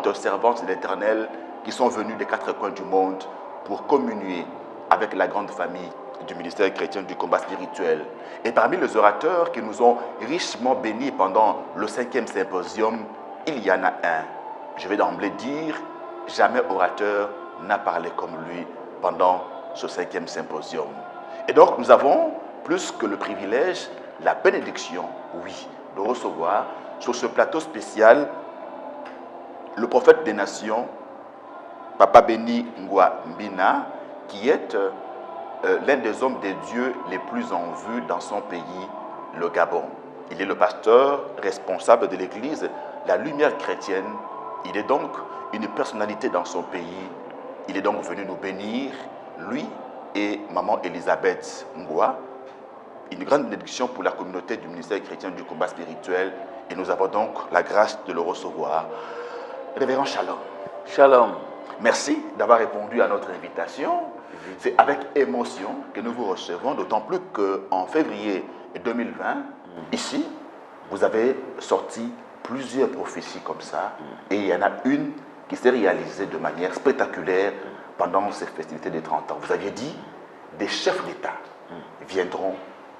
différentes servantes de l'Éternel qui sont venues des quatre coins du monde pour communier avec la grande famille du ministère chrétien du combat spirituel. Et parmi les orateurs qui nous ont richement bénis pendant le 5e symposium, il y en a un. Je vais d'emblée dire, jamais orateur n'a parlé comme lui pendant ce 5e symposium. Et donc nous avons plus que le privilège, la bénédiction, oui, de recevoir sur ce plateau spécial le prophète des nations, Papa Béni Ngwa Mbina, qui est l'un des hommes des dieux les plus en vue dans son pays, le Gabon. Il est le pasteur responsable de l'église La Lumière chrétienne. Il est donc une personnalité dans son pays. Il est donc venu nous bénir, lui et maman Elisabeth Ngwa. Une grande bénédiction pour la communauté du ministère chrétien du combat spirituel. Et nous avons donc la grâce de le recevoir. Révérend Shalom. Shalom. Merci d'avoir répondu à notre invitation. C'est avec émotion que nous vous recevons, d'autant plus qu'en février 2020, ici, vous avez sorti plusieurs prophéties comme ça, et il y en a une qui s'est réalisée de manière spectaculaire pendant ces festivités de 30 ans. Vous aviez dit, des chefs d'État viendront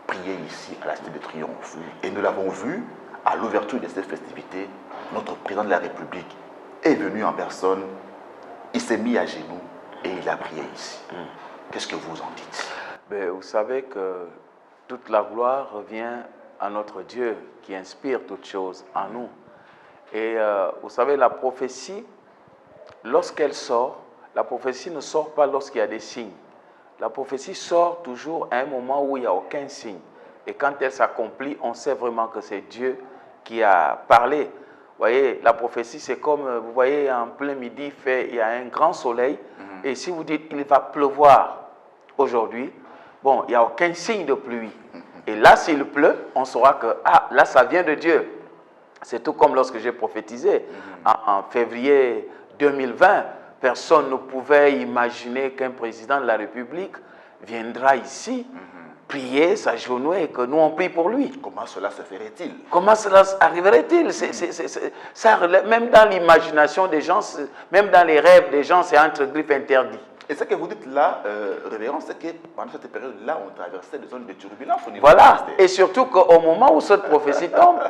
prier ici à la Cité de Triomphe. Et nous l'avons vu à l'ouverture de ces festivités, notre président de la République est venu en personne, il s'est mis à genoux et il a prié ici. Qu'est-ce que vous en dites? Vous savez que toute la gloire revient à notre Dieu qui inspire toutes choses en nous. Et vous savez, la prophétie, lorsqu'elle sort, la prophétie ne sort pas lorsqu'il y a des signes. La prophétie sort toujours à un moment où il n'y a aucun signe. Et quand elle s'accomplit, on sait vraiment que c'est Dieu qui a parlé. Vous voyez, la prophétie, c'est comme, vous voyez, en plein midi, il y a un grand soleil. Et si vous dites, il va pleuvoir aujourd'hui, bon, il n'y a aucun signe de pluie. Et là, s'il pleut, on saura que, ah, là, ça vient de Dieu. C'est tout comme lorsque j'ai prophétisé. En février 2020, personne ne pouvait imaginer qu'un président de la République viendra ici, prier, s'agenouiller et que nous on prie pour lui. Comment cela se ferait-il? Comment cela arriverait-il? Ça, même dans l'imagination des gens, même dans les rêves des gens, c'est entre griffes interdit. Et ce que vous dites là, révérend, c'est que pendant cette période-là, on traversait des zones de turbulence au niveau voilà. du ministère. Et surtout qu'au moment où cette prophétie tombe,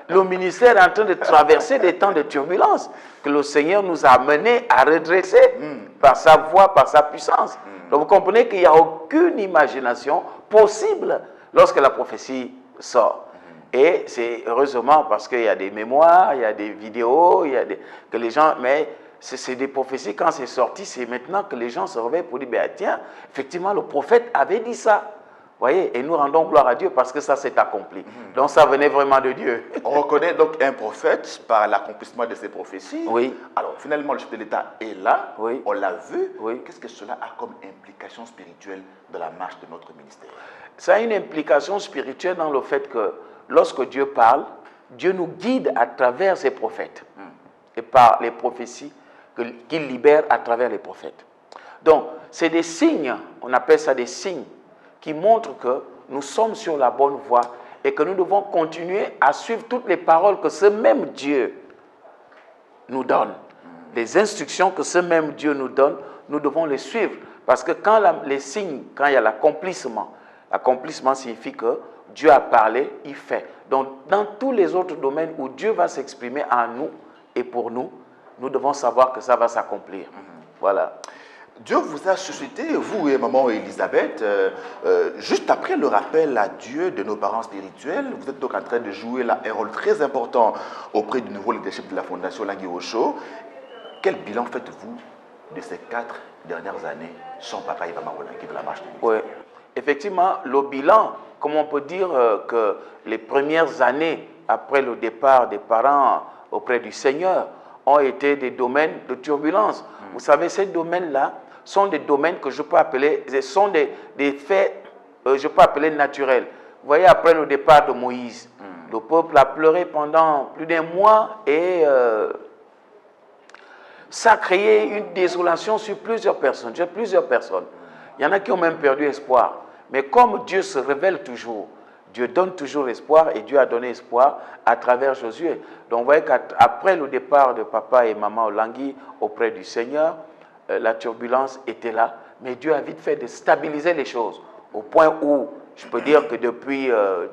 le ministère est en train de traverser des temps de turbulence que le Seigneur nous a menés à redresser par sa voix, par sa puissance. Donc vous comprenez qu'il n'y a aucune imagination possible lorsque la prophétie sort. Et c'est heureusement parce qu'il y a des mémoires, il y a des vidéos, il y a que les gens... Mais c'est des prophéties, quand c'est sorti, c'est maintenant que les gens se réveillent pour dire, ben, tiens, effectivement, le prophète avait dit ça. Vous voyez, et nous rendons gloire à Dieu parce que ça s'est accompli. Donc ça venait vraiment de Dieu. On reconnaît donc un prophète par l'accomplissement de ses prophéties. Oui. Alors finalement, le chef de l'État est là, oui. On l'a vu. Oui. Qu'est-ce que cela a comme implication spirituelle de la marche de notre ministère? Ça a une implication spirituelle dans le fait que lorsque Dieu parle, Dieu nous guide à travers ses prophètes et par les prophéties qu'il libère à travers les prophètes. Donc, c'est des signes, on appelle ça des signes, qui montrent que nous sommes sur la bonne voie et que nous devons continuer à suivre toutes les paroles que ce même Dieu nous donne. Les instructions que ce même Dieu nous donne, nous devons les suivre. Parce que quand les signes, quand il y a l'accomplissement signifie que Dieu a parlé, il fait. Donc, dans tous les autres domaines où Dieu va s'exprimer en nous et pour nous, nous devons savoir que ça va s'accomplir. Voilà. Dieu vous a suscité, vous et maman Elisabeth, juste après le rappel à Dieu de nos parents spirituels. Vous êtes donc en train de jouer là un rôle très important auprès du nouveau leadership de la Fondation Langui Osho. Quel bilan faites-vous de ces 4 dernières années sans papa et maman Langui de la marche de l'Église? Oui, effectivement, le bilan, comme on peut dire que les premières années après le départ des parents auprès du Seigneur ont été des domaines de turbulence. Vous savez, ces domaines-là sont des domaines que je peux appeler, ce sont des faits, je peux appeler naturels. Vous voyez, après le départ de Moïse, le peuple a pleuré pendant plus d'un mois et ça a créé une désolation sur plusieurs personnes. Il y en a qui ont même perdu espoir. Mais comme Dieu se révèle toujours, Dieu donne toujours espoir et Dieu a donné espoir à travers Josué. Donc vous voyez qu'après le départ de papa et maman Olangui auprès du Seigneur, la turbulence était là, mais Dieu a vite fait de stabiliser les choses au point où je peux dire que depuis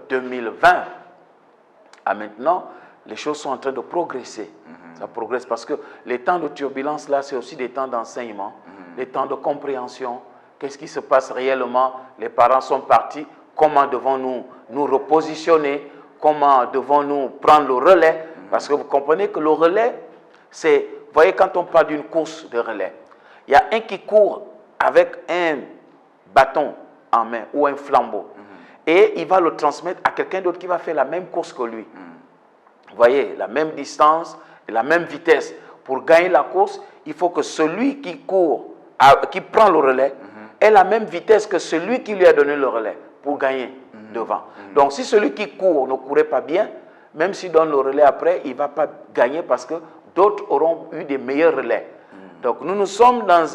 2020 à maintenant, les choses sont en train de progresser. Ça progresse parce que les temps de turbulence là, c'est aussi des temps d'enseignement, des temps de compréhension. Qu'est-ce qui se passe réellement? Les parents sont partis. Comment devons-nous nous repositionner? Comment devons-nous prendre le relais? Parce que vous comprenez que le relais, c'est, vous voyez, quand on parle d'une course de relais, il y a un qui court avec un bâton en main ou un flambeau. Et il va le transmettre à quelqu'un d'autre qui va faire la même course que lui. Vous voyez, la même distance, et la même vitesse. Pour gagner la course, il faut que celui qui court, qui prend le relais, ait la même vitesse que celui qui lui a donné le relais pour gagner devant. Donc si celui qui court ne courait pas bien, même s'il donne le relais après, il ne va pas gagner parce que d'autres auront eu des meilleurs relais. Donc nous sommes dans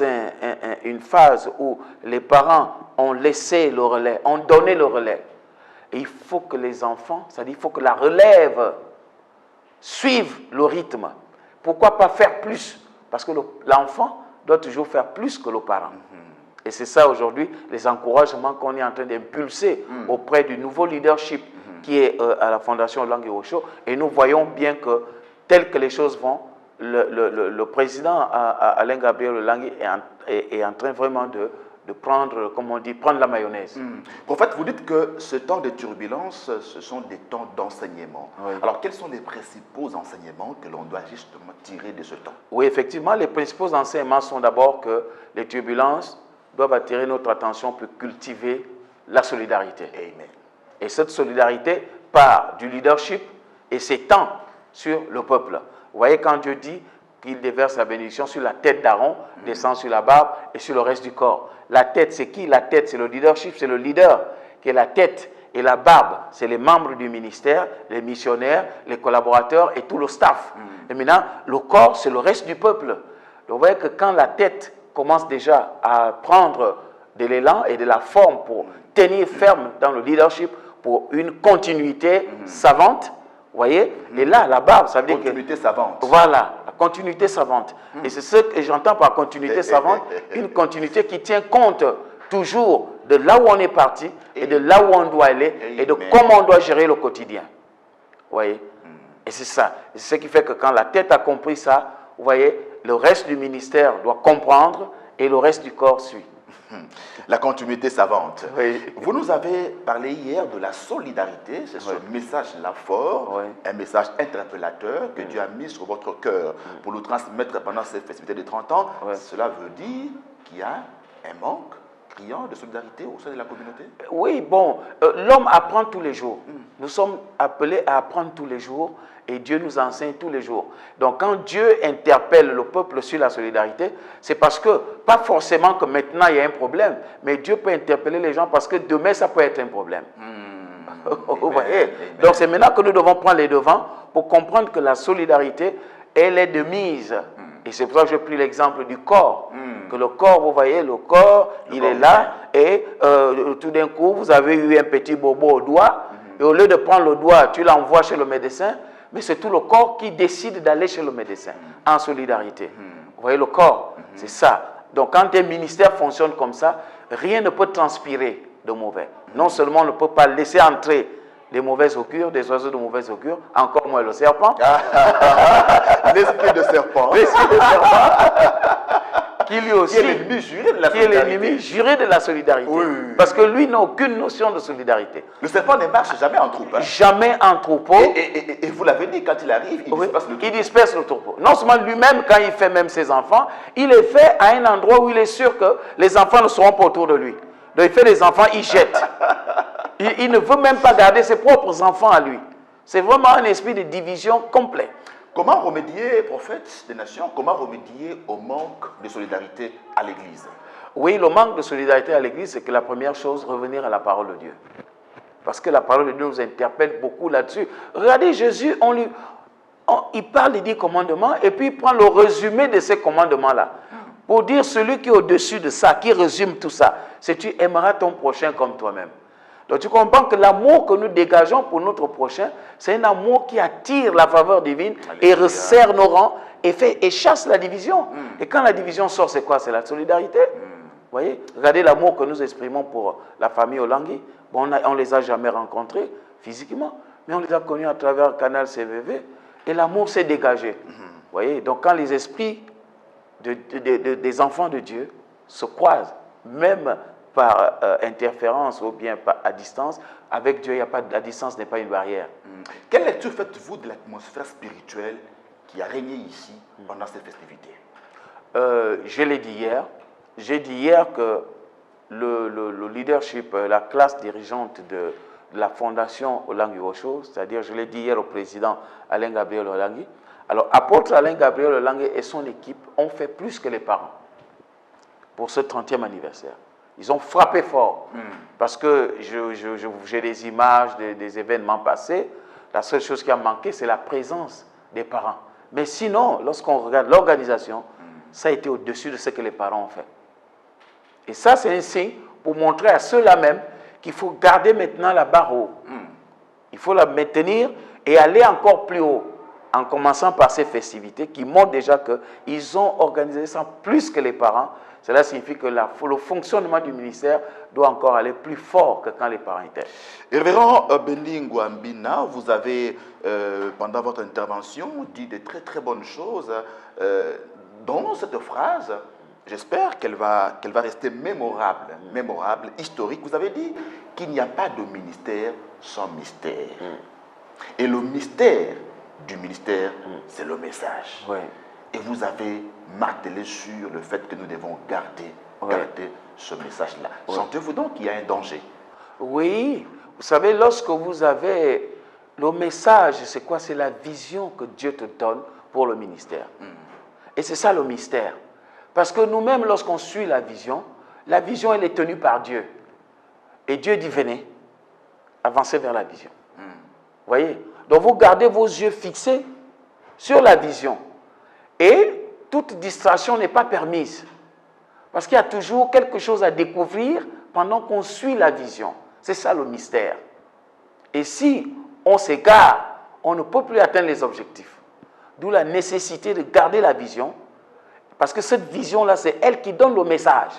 une phase où les parents ont laissé le relais, ont donné le relais. Et il faut que les enfants, c'est-à-dire il faut que la relève suive le rythme. Pourquoi pas faire plus? Parce que l'enfant doit toujours faire plus que le parent. Et c'est ça aujourd'hui, les encouragements qu'on est en train d'impulser auprès du nouveau leadership qui est à la Fondation Olangui Osho. Et nous voyons bien que, tel que les choses vont, le président Alain Gabriel Olangui est en train vraiment de prendre, comme on dit, prendre la mayonnaise. Prophète, vous dites que ce temps de turbulence, ce sont des temps d'enseignement. Oui. Alors, quels sont les principaux enseignements que l'on doit justement tirer de ce temps? Oui, effectivement, les principaux enseignements sont d'abord que les turbulences doivent attirer notre attention pour cultiver la solidarité. Amen. Et cette solidarité part du leadership et s'étend sur le peuple. Vous voyez, quand Dieu dit qu'il déverse la bénédiction sur la tête d'Aaron, descend sur la barbe et sur le reste du corps. La tête, c'est qui? La tête, c'est le leadership, c'est le leader qui est la tête. Et la barbe, c'est les membres du ministère, les missionnaires, les collaborateurs et tout le staff. Et maintenant, le corps, c'est le reste du peuple. Donc, vous voyez que quand la tête commence déjà à prendre de l'élan et de la forme pour tenir ferme dans le leadership, pour une continuité savante, vous voyez, et là, la barbe, ça veut dire que... Continuité savante. Voilà, la continuité savante. Et c'est ce que j'entends par continuité savante, une continuité qui tient compte toujours de là où on est parti et de là où on doit aller et de comment on doit gérer le quotidien. Vous voyez? Et c'est ça. C'est ce qui fait que quand la tête a compris ça, vous voyez, le reste du ministère doit comprendre et le reste du corps suit. La continuité savante. Oui. Vous nous avez parlé hier de la solidarité, c'est ce message-là fort, un message interpellateur que Dieu a mis sur votre cœur pour nous transmettre pendant ces festivités de 30 ans. Cela veut dire qu'il y a un manque criant de solidarité au sein de la communauté? Oui, bon, l'homme apprend tous les jours. Nous sommes appelés à apprendre tous les jours et Dieu nous enseigne tous les jours. Donc quand Dieu interpelle le peuple sur la solidarité, c'est parce que, pas forcément que maintenant il y a un problème, mais Dieu peut interpeller les gens parce que demain ça peut être un problème. Vous voyez? Donc c'est maintenant que nous devons prendre les devants pour comprendre que la solidarité, elle est de mise. Et c'est pour ça que j'ai pris l'exemple du corps. Que le corps, vous voyez, le corps, il est là et tout d'un coup, vous avez eu un petit bobo au doigt et au lieu de prendre le doigt, tu l'envoies chez le médecin, mais c'est tout le corps qui décide d'aller chez le médecin en solidarité. Vous voyez, le corps, c'est ça. Donc quand un ministère fonctionne comme ça, rien ne peut transpirer de mauvais. Non seulement on ne peut pas laisser entrer des mauvaises augures, des oiseaux de mauvaises augures, encore moins le serpent. L'esprit de serpent. L'esprit de serpent. Qui lui aussi, qui est l'ennemi juré de la solidarité. Qui est l'ennemi juré de la solidarité. Oui. Parce que lui n'a aucune notion de solidarité. Le serpent ne marche jamais en troupe. Hein. Jamais en troupeau. Et vous l'avez dit, quand il arrive, il disperse le troupeau. Il disperse le troupeau. Non seulement lui-même, quand il fait même ses enfants, il les fait à un endroit où il est sûr que les enfants ne seront pas autour de lui. Donc il fait les enfants, il jette. Il ne veut même pas garder ses propres enfants à lui. C'est vraiment un esprit de division complet. Comment remédier, prophète des nations, comment remédier au manque de solidarité à l'Église? Oui, le manque de solidarité à l'Église, c'est que la première chose, revenir à la parole de Dieu. Parce que la parole de Dieu nous interpelle beaucoup là-dessus. Regardez, Jésus, il parle des 10 commandements et puis il prend le résumé de ces commandements-là. Pour dire celui qui est au-dessus de ça, qui résume tout ça, c'est tu aimeras ton prochain comme toi-même. Donc tu comprends que l'amour que nous dégageons pour notre prochain, c'est un amour qui attire la faveur divine et resserre nos rangs et chasse la division. Et quand la division sort, c'est quoi? C'est la solidarité. Vous voyez? Regardez l'amour que nous exprimons pour la famille Olangui. Bon, on ne les a jamais rencontrés physiquement, mais on les a connus à travers le canal CVV et l'amour s'est dégagé. Vous voyez? Donc quand les esprits des enfants de Dieu se croisent, même par interférence ou bien à distance, avec Dieu, la distance n'est pas une barrière. Quelle lecture faites-vous de l'atmosphère spirituelle qui a régné ici pendant ces festivités? Je l'ai dit hier. J'ai dit hier que le leadership, la classe dirigeante de la fondation Olangui Osho, c'est-à-dire, je l'ai dit hier au président Alain Gabriel Olangui, alors apôtre Alain Gabriel Olangui et son équipe ont fait plus que les parents pour ce 30e anniversaire. Ils ont frappé fort, parce que j'ai des images des événements passés. La seule chose qui a manqué, c'est la présence des parents. Mais sinon, lorsqu'on regarde l'organisation, ça a été au-dessus de ce que les parents ont fait. Et ça, c'est un signe pour montrer à ceux-là même qu'il faut garder maintenant la barre haut. Il faut la maintenir et aller encore plus haut, en commençant par ces festivités qui montrent déjà qu'ils ont organisé ça plus que les parents. Cela signifie que le fonctionnement du ministère doit encore aller plus fort que quand les parents étaient. Révérend Benny Ngouambina, vous avez, pendant votre intervention, dit de très très bonnes choses. Dans cette phrase, j'espère qu'elle va rester mémorable, historique. Vous avez dit qu'il n'y a pas de ministère sans mystère. Et le mystère du ministère, c'est le message. Oui. Et vous avez martelé sur le fait que nous devons garder ce message-là. Oui. Sentez-vous donc qu'il y a un danger? Oui. Vous savez, lorsque vous avez le message, c'est quoi? C'est la vision que Dieu te donne pour le ministère. Et c'est ça le mystère. Parce que nous-mêmes, lorsqu'on suit la vision, elle est tenue par Dieu. Et Dieu dit, venez, avancez vers la vision. Vous voyez? Donc vous gardez vos yeux fixés sur la vision. Et toute distraction n'est pas permise. Parce qu'il y a toujours quelque chose à découvrir pendant qu'on suit la vision. C'est ça le mystère. Et si on s'égare, on ne peut plus atteindre les objectifs. D'où la nécessité de garder la vision. Parce que cette vision-là, c'est elle qui donne le message.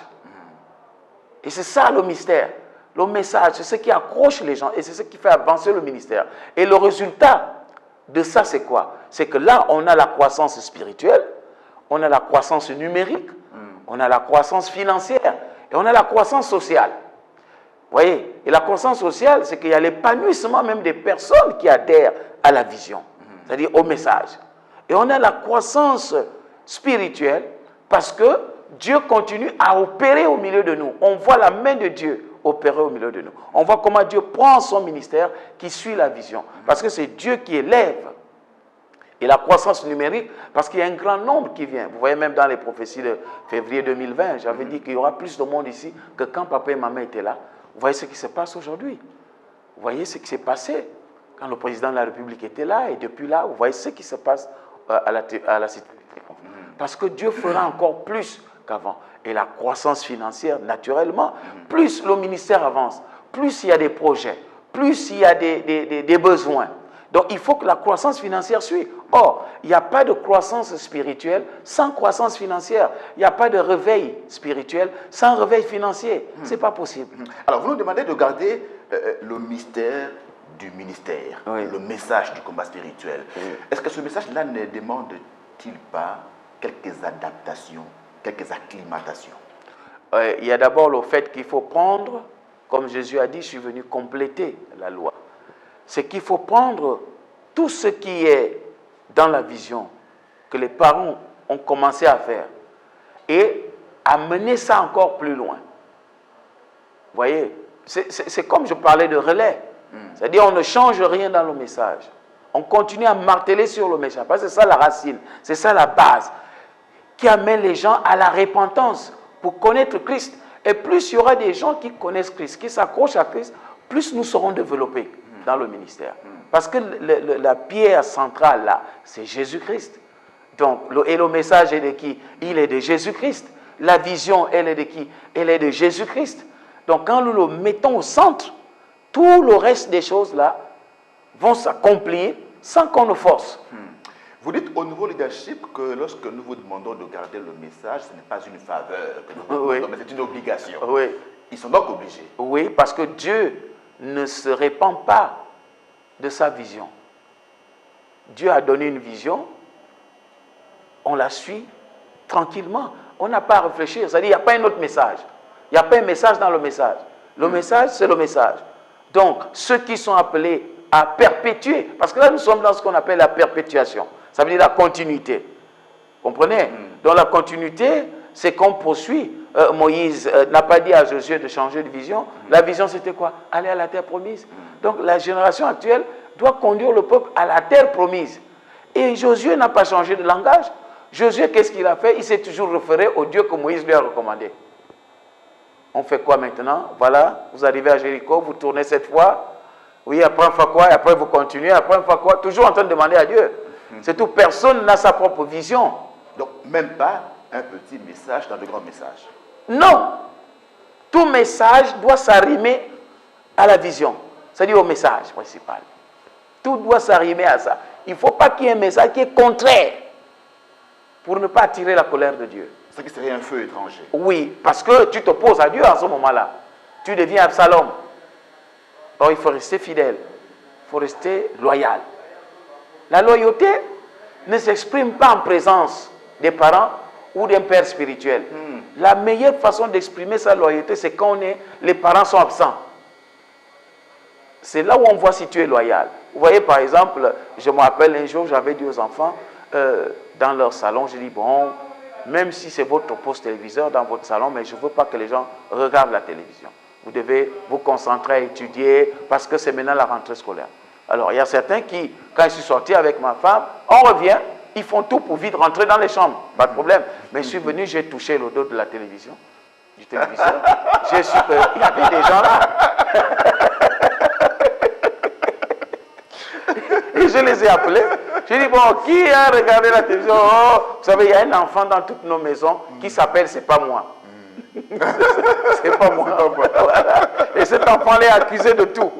Et c'est ça le mystère. Le message, c'est ce qui accroche les gens et c'est ce qui fait avancer le ministère. Et le résultat de ça, c'est quoi? C'est que là, on a la croissance spirituelle, on a la croissance numérique, on a la croissance financière et on a la croissance sociale. Vous voyez? Et la croissance sociale, c'est qu'il y a l'épanouissement même des personnes qui adhèrent à la vision, c'est-à-dire au message. Et on a la croissance spirituelle parce que Dieu continue à opérer au milieu de nous. On voit la main de Dieu opérer au milieu de nous. On voit comment Dieu prend son ministère qui suit la vision. Parce que c'est Dieu qui élève. Et la croissance numérique, parce qu'il y a un grand nombre qui vient. Vous voyez même dans les prophéties de février 2020, j'avais dit qu'il y aura plus de monde ici que quand papa et maman étaient là. Vous voyez ce qui se passe aujourd'hui. Vous voyez ce qui s'est passé quand le président de la République était là. Et depuis là, vous voyez ce qui se passe à la cité. Parce que Dieu fera encore plus qu'avant. Et la croissance financière, naturellement, plus le ministère avance, plus il y a des projets, plus il y a des besoins. Donc il faut que la croissance financière suive. Or, il n'y a pas de croissance spirituelle sans croissance financière. Il n'y a pas de réveil spirituel sans réveil financier. Ce n'est pas possible. Alors vous nous demandez de garder le mystère du ministère, le message du combat spirituel. Est-ce que ce message-là ne demande-t-il pas quelques adaptations, quelques acclimatations? Il y a d'abord le fait qu'il faut prendre, comme Jésus a dit, je suis venu compléter la loi. C'est qu'il faut prendre tout ce qui est dans la vision que les parents ont commencé à faire et amener ça encore plus loin. Vous voyez, c'est comme je parlais de relais. C'est-à-dire on ne change rien dans le message. On continue à marteler sur le message. Parce que c'est ça la racine, c'est ça la base qui amène les gens à la repentance pour connaître Christ. Et plus il y aura des gens qui connaissent Christ, qui s'accrochent à Christ, plus nous serons développés dans le ministère. Parce que la pierre centrale là, c'est Jésus-Christ. Donc, et le message est de qui? Il est de Jésus-Christ. La vision, elle est de qui? Elle est de Jésus-Christ. Donc quand nous le mettons au centre, tout le reste des choses-là vont s'accomplir sans qu'on nous force. Vous dites au niveau leadership que lorsque nous vous demandons de garder le message, ce n'est pas une faveur que nous vous demandons, mais c'est une obligation. Oui. Ils sont donc obligés. Oui, parce que Dieu ne se répand pas de sa vision. Dieu a donné une vision, on la suit tranquillement. On n'a pas à réfléchir, c'est-à-dire qu'il n'y a pas un autre message. Il n'y a pas un message dans le message. Le message, c'est le message. Donc, ceux qui sont appelés à perpétuer, parce que là, nous sommes dans ce qu'on appelle la perpétuation. Ça veut dire la continuité. Comprenez? Dans la continuité, c'est qu'on poursuit. Moïse n'a pas dit à Josué de changer de vision. La vision, c'était quoi? Aller à la terre promise. Donc, la génération actuelle doit conduire le peuple à la terre promise. Et Josué n'a pas changé de langage. Josué, qu'est-ce qu'il a fait? Il s'est toujours référé au Dieu que Moïse lui a recommandé. On fait quoi maintenant? Voilà, vous arrivez à Jéricho, vous tournez cette fois. Oui, après on fait quoi? Et après vous continuez, après on fait quoi? Toujours en train de demander à Dieu. C'est tout, personne n'a sa propre vision. Donc, même pas un petit message dans le grand message. Non. Tout message doit s'arrimer à la vision. C'est-à-dire au message principal. Tout doit s'arrimer à ça. Il ne faut pas qu'il y ait un message qui est contraire pour ne pas attirer la colère de Dieu. Ce qui serait un feu étranger. Oui, parce que tu t'opposes à Dieu à ce moment-là. Tu deviens Absalom. Or, il faut rester fidèle. Il faut rester loyal. La loyauté ne s'exprime pas en présence des parents ou d'un père spirituel. La meilleure façon d'exprimer sa loyauté, c'est quand les parents sont absents. C'est là où on voit si tu es loyal. Vous voyez, par exemple, je me rappelle un jour, j'avais dit aux enfants, dans leur salon, je dis, bon, même si c'est votre poste téléviseur dans votre salon, mais je ne veux pas que les gens regardent la télévision. Vous devez vous concentrer à étudier parce que c'est maintenant la rentrée scolaire. Alors, il y a certains qui, quand je suis sorti avec ma femme, on revient, ils font tout pour vite rentrer dans les chambres. Pas de problème. Mais je suis venu, j'ai touché le dos de la télévision, du téléviseur. J'ai su qu'il y avait des gens là. Et je les ai appelés. J'ai dit, bon, qui a regardé la télévision? Oh, vous savez, il y a un enfant dans toutes nos maisons qui s'appelle C'est pas moi. C'est pas moi. Voilà. Et cet enfant-là est accusé de tout.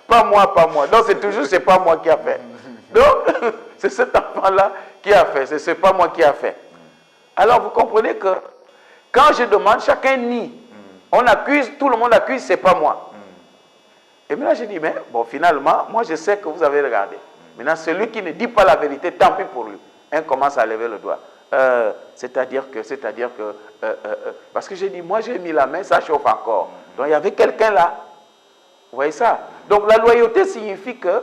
Pas moi, pas moi. Donc c'est toujours c'est pas moi qui a fait. Donc c'est cet enfant-là qui a fait. C'est pas moi qui a fait. Alors vous comprenez que quand je demande, chacun nie. On accuse, tout le monde accuse, c'est pas moi. Et maintenant j'ai dit, mais bon, finalement, moi je sais que vous avez regardé. Maintenant celui qui ne dit pas la vérité, tant pis pour lui. Un commence à lever le doigt. C'est-à-dire que, parce que j'ai dit, moi j'ai mis la main, ça chauffe encore. Donc il y avait quelqu'un là. Vous voyez ça? Donc la loyauté signifie que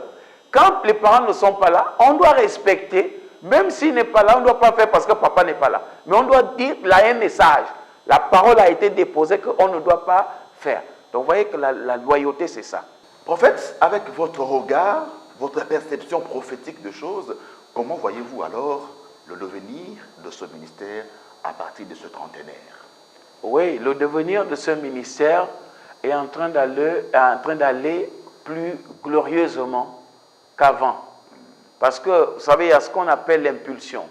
quand les parents ne sont pas là, on doit respecter, même s'il n'est pas là, on ne doit pas faire parce que papa n'est pas là. Mais on doit dire, là il y a un message. La parole a été déposée qu'on ne doit pas faire. Donc vous voyez que la loyauté c'est ça. Prophète, avec votre regard, votre perception prophétique de choses, comment voyez-vous alors le devenir de ce ministère à partir de ce trentenaire? Oui, le devenir de ce ministère est en train d'aller plus glorieusement qu'avant. Parce que, vous savez, il y a ce qu'on appelle l'impulsion.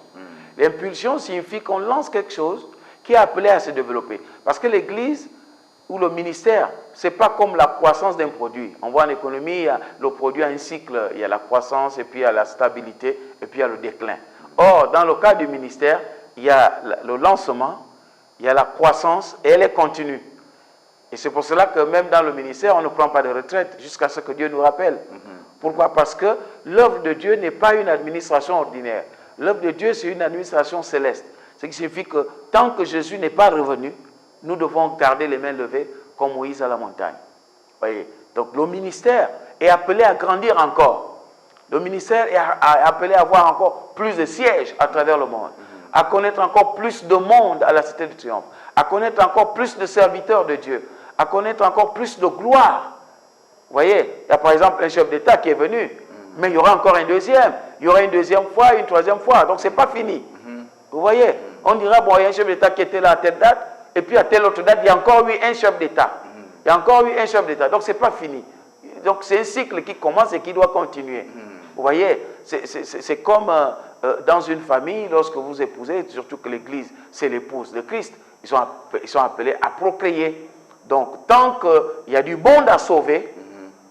L'impulsion signifie qu'on lance quelque chose qui est appelé à se développer. Parce que l'Église ou le ministère, ce n'est pas comme la croissance d'un produit. On voit en économie, le produit a un cycle, il y a la croissance, et puis il y a la stabilité, et puis il y a le déclin. Or, dans le cas du ministère, il y a le lancement, il y a la croissance, et elle est continue. Et c'est pour cela que même dans le ministère, on ne prend pas de retraite jusqu'à ce que Dieu nous rappelle. Pourquoi? Parce que l'œuvre de Dieu n'est pas une administration ordinaire. L'œuvre de Dieu, c'est une administration céleste. Ce qui signifie que tant que Jésus n'est pas revenu, nous devons garder les mains levées comme Moïse à la montagne. Voyez? Donc le ministère est appelé à grandir encore. Le ministère est appelé à avoir encore plus de sièges à travers le monde, à connaître encore plus de monde à la Cité du Triomphe, à connaître encore plus de serviteurs de Dieu, à connaître encore plus de gloire. Vous voyez, il y a par exemple un chef d'État qui est venu, mais il y aura encore un deuxième, il y aura une deuxième fois, une troisième fois, donc ce n'est pas fini. Vous voyez, on dira, bon, il y a un chef d'État qui était là à telle date, et puis à telle autre date, il y a encore eu un chef d'État. Il y a encore eu un chef d'État, donc ce n'est pas fini. Donc c'est un cycle qui commence et qui doit continuer. Vous voyez, c'est comme dans une famille, lorsque vous épousez, surtout que l'Église, c'est l'épouse de Christ, ils sont appelés à procréer. Donc, tant qu'il y a du monde à sauver,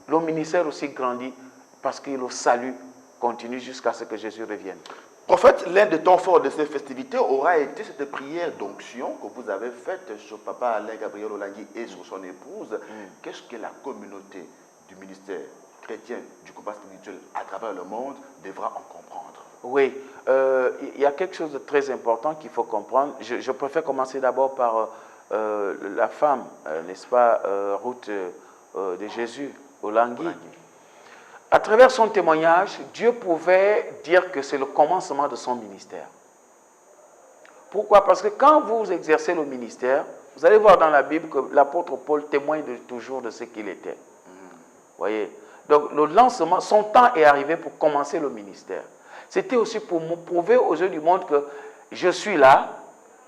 le ministère aussi grandit parce que le salut continue jusqu'à ce que Jésus revienne. Prophète, l'un des temps forts de ces festivités aura été cette prière d'onction que vous avez faite sur Papa Alain Gabriel Olangui et sur son épouse. Qu'est-ce que la communauté du ministère chrétien du combat spirituel à travers le monde devra en comprendre? Oui, il y a quelque chose de très important qu'il faut comprendre. Je préfère commencer d'abord par la femme, n'est-ce pas, Ruth de Jésus, Olangui. À travers son témoignage, Dieu pouvait dire que c'est le commencement de son ministère. Pourquoi? Parce que quand vous exercez le ministère, vous allez voir dans la Bible que l'apôtre Paul témoigne toujours de ce qu'il était. Voyez? Donc le lancement, son temps est arrivé pour commencer le ministère. C'était aussi pour me prouver aux yeux du monde que je suis là,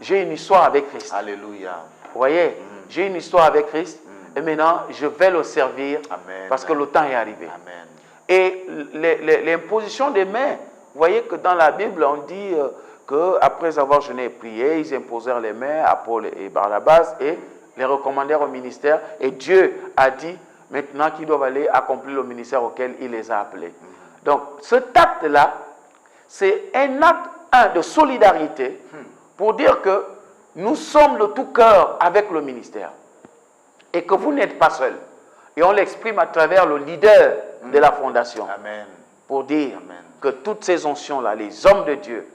j'ai une histoire avec Christ. Alléluia. Vous voyez? J'ai une histoire avec Christ et maintenant je vais le servir. Amen. Parce que le temps est arrivé. Amen. Et l'imposition des mains, vous voyez que dans la Bible, on dit qu'après avoir jeûné et prié, ils imposèrent les mains à Paul et Barnabas et les recommandèrent au ministère. Et Dieu a dit maintenant qu'ils doivent aller accomplir le ministère auquel il les a appelés. Donc, cet acte-là, c'est un acte de solidarité pour dire que nous sommes de tout cœur avec le ministère et que vous n'êtes pas seul. Et on l'exprime à travers le leader de la fondation. Amen. Pour dire que toutes ces onctions-là, les hommes de Dieu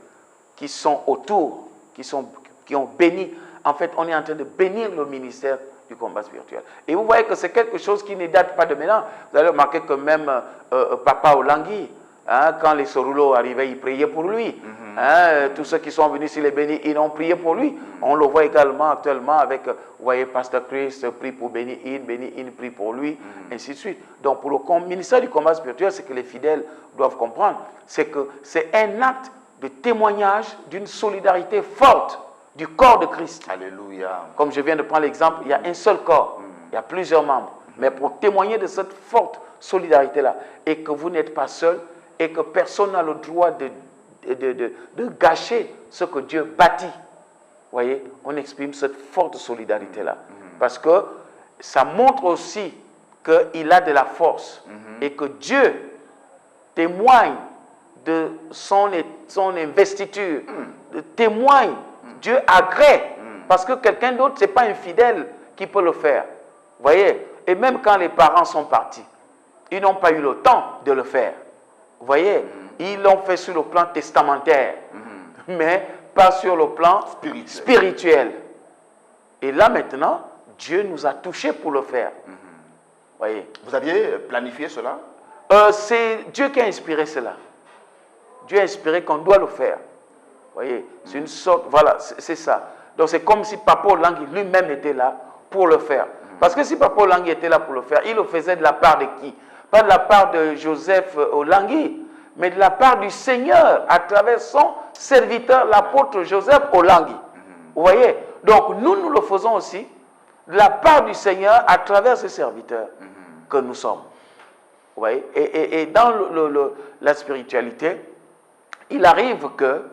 qui sont autour, qui ont béni, en fait, on est en train de bénir le ministère du combat spirituel. Et vous voyez que c'est quelque chose qui ne date pas de maintenant. Vous allez remarquer que même Papa Olangui, quand les Sorulo arrivaient, ils priaient pour lui. Tous ceux qui sont venus s'il est béni, ils ont prié pour lui. On le voit également actuellement avec, vous voyez, Pasteur Christ prie pour Béni In prie pour lui, ainsi de suite. Donc pour le ministère du combat spirituel, ce que les fidèles doivent comprendre, c'est que c'est un acte de témoignage d'une solidarité forte du corps de Christ. Alléluia. Comme je viens de prendre l'exemple, il y a un seul corps, il y a plusieurs membres. Mais pour témoigner de cette forte solidarité-là, et que vous n'êtes pas seul, et que personne n'a le droit de gâcher ce que Dieu bâtit. Vous voyez, on exprime cette forte solidarité-là. Parce que ça montre aussi qu'il a de la force et que Dieu témoigne de son investiture, témoigne, Dieu agrée, parce que quelqu'un d'autre, ce n'est pas un fidèle qui peut le faire. Vous voyez, et même quand les parents sont partis, ils n'ont pas eu le temps de le faire. Vous voyez, ils l'ont fait sur le plan testamentaire, mais pas sur le plan spirituel. Et là maintenant, Dieu nous a touchés pour le faire. Voyez. Vous aviez planifié cela? C'est Dieu qui a inspiré cela. Dieu a inspiré qu'on doit le faire. Voyez, c'est une sorte, voilà, c'est ça. Donc c'est comme si Papa Olangui lui-même était là pour le faire. Parce que si Papa Olangui était là pour le faire, il le faisait de la part de qui? Pas de la part de Joseph Olangui, mais de la part du Seigneur à travers son serviteur, l'apôtre Joseph Olangui. Vous voyez? Donc nous le faisons aussi de la part du Seigneur à travers ses serviteurs que nous sommes. Vous voyez? Et dans la spiritualité, il arrive que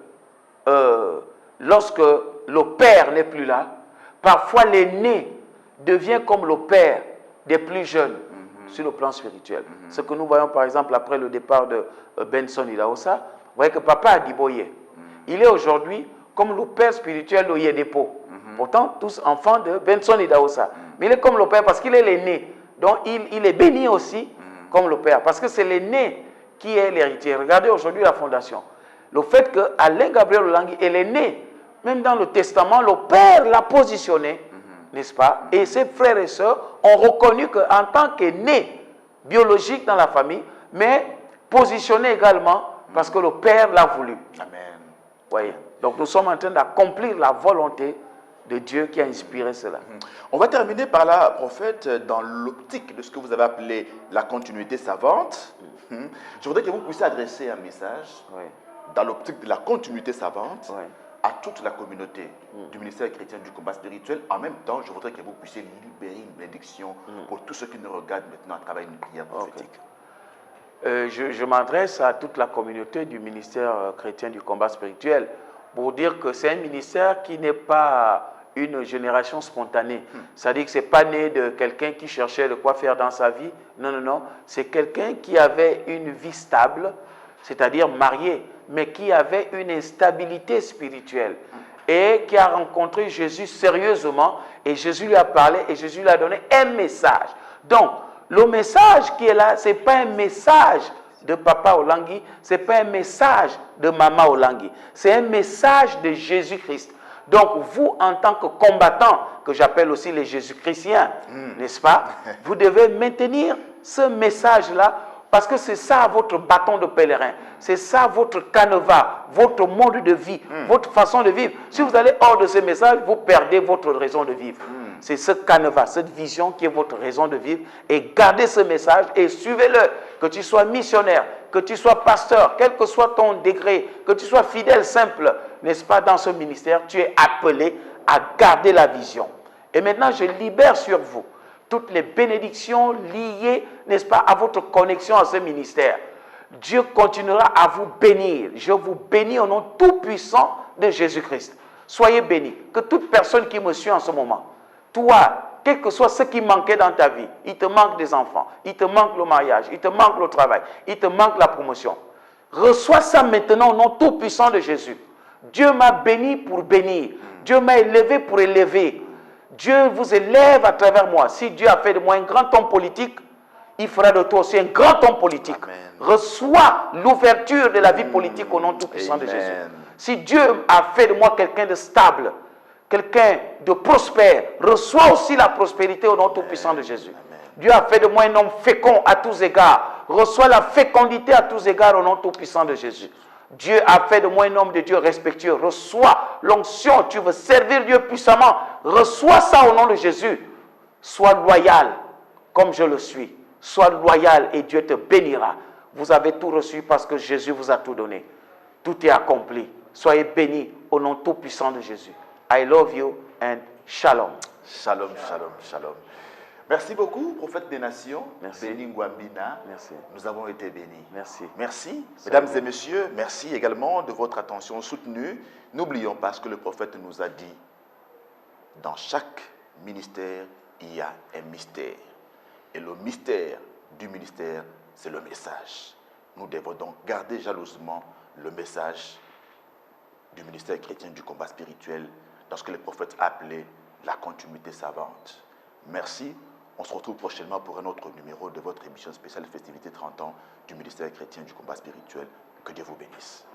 lorsque le père n'est plus là, parfois l'aîné devient comme le père des plus jeunes sur le plan spirituel. Ce que nous voyons par exemple après le départ de Benson Idahosa, vous voyez que papa a Diboye. Il est aujourd'hui comme le père spirituel de Yedepo. Pourtant, tous enfants de Benson Idahosa. Mais il est comme le père parce qu'il est l'aîné. Donc il est béni aussi comme le père. Parce que c'est l'aîné qui est l'héritier. Regardez aujourd'hui la fondation. Le fait que Alain Gabriel Olangui est l'aîné, même dans le testament, le père l'a positionné, n'est-ce pas? Et ses frères et sœurs ont reconnu qu'en tant qu'aîné biologique dans la famille, mais positionné également parce que le père l'a voulu. Amen. Voyez. Donc nous sommes en train d'accomplir la volonté de Dieu qui a inspiré cela. On va terminer par là, prophète, dans l'optique de ce que vous avez appelé la continuité savante. Je voudrais que vous puissiez adresser un message dans l'optique de la continuité savante à toute la communauté du ministère chrétien du combat spirituel. En même temps, je voudrais que vous puissiez libérer une bénédiction pour tous ceux qui nous regardent maintenant à travers une prière prophétique. Je m'adresse à toute la communauté du ministère chrétien du combat spirituel pour dire que c'est un ministère qui n'est pas une génération spontanée. C'est-à-dire que ce n'est pas né de quelqu'un qui cherchait de quoi faire dans sa vie. Non, non, non. C'est quelqu'un qui avait une vie stable, c'est-à-dire marié, mais qui avait une instabilité spirituelle et qui a rencontré Jésus sérieusement et Jésus lui a parlé et Jésus lui a donné un message. Donc, le message qui est là, ce n'est pas un message de Papa Olangui, ce n'est pas un message de Maman Olangui, c'est un message de Jésus-Christ. Donc, vous, en tant que combattants, que j'appelle aussi les Jésus-Christiens, n'est-ce pas, vous devez maintenir ce message-là, parce que c'est ça votre bâton de pèlerin, c'est ça votre canevas, votre mode de vie, votre façon de vivre. Si vous allez hors de ce message, vous perdez votre raison de vivre. C'est ce canevas, cette vision qui est votre raison de vivre. Et gardez ce message et suivez-le. Que tu sois missionnaire, que tu sois pasteur, quel que soit ton degré, que tu sois fidèle, simple, n'est-ce pas, dans ce ministère, tu es appelé à garder la vision. Et maintenant, je libère sur vous toutes les bénédictions liées, n'est-ce pas, à votre connexion à ce ministère. Dieu continuera à vous bénir. Je vous bénis au nom tout-puissant de Jésus-Christ. Soyez bénis. Que toute personne qui me suit en ce moment, toi, quel que soit ce qui manquait dans ta vie, il te manque des enfants, il te manque le mariage, il te manque le travail, il te manque la promotion. Reçois ça maintenant au nom tout-puissant de Jésus. Dieu m'a béni pour bénir. Dieu m'a élevé pour élever. Dieu vous élève à travers moi. Si Dieu a fait de moi un grand homme politique, il fera de toi aussi un grand homme politique. Amen. Reçois l'ouverture de la vie politique au nom tout-puissant de Jésus. Si Dieu a fait de moi quelqu'un de stable, quelqu'un de prospère, reçois aussi la prospérité au nom tout-puissant de Jésus. Amen. Dieu a fait de moi un homme fécond à tous égards. Reçois la fécondité à tous égards au nom tout-puissant de Jésus. Dieu a fait de moi un homme de Dieu respectueux. Reçois l'onction. Tu veux servir Dieu puissamment. Reçois ça au nom de Jésus. Sois loyal comme je le suis. Sois loyal et Dieu te bénira. Vous avez tout reçu parce que Jésus vous a tout donné. Tout est accompli. Soyez bénis au nom tout-puissant de Jésus. I love you and shalom. Shalom, shalom, shalom. Merci beaucoup, prophète des nations. Merci. Béni Ngouambina. Merci. Nous avons été bénis. Merci. Merci. Mesdames et messieurs, merci également de votre attention soutenue. N'oublions pas ce que le prophète nous a dit. Dans chaque ministère, il y a un mystère. Et le mystère du ministère, c'est le message. Nous devons donc garder jalousement le message du ministère chrétien du combat spirituel dans ce que le prophète a appelé la continuité savante. Merci. On se retrouve prochainement pour un autre numéro de votre émission spéciale Festivité 30 ans du ministère chrétien du combat spirituel. Que Dieu vous bénisse.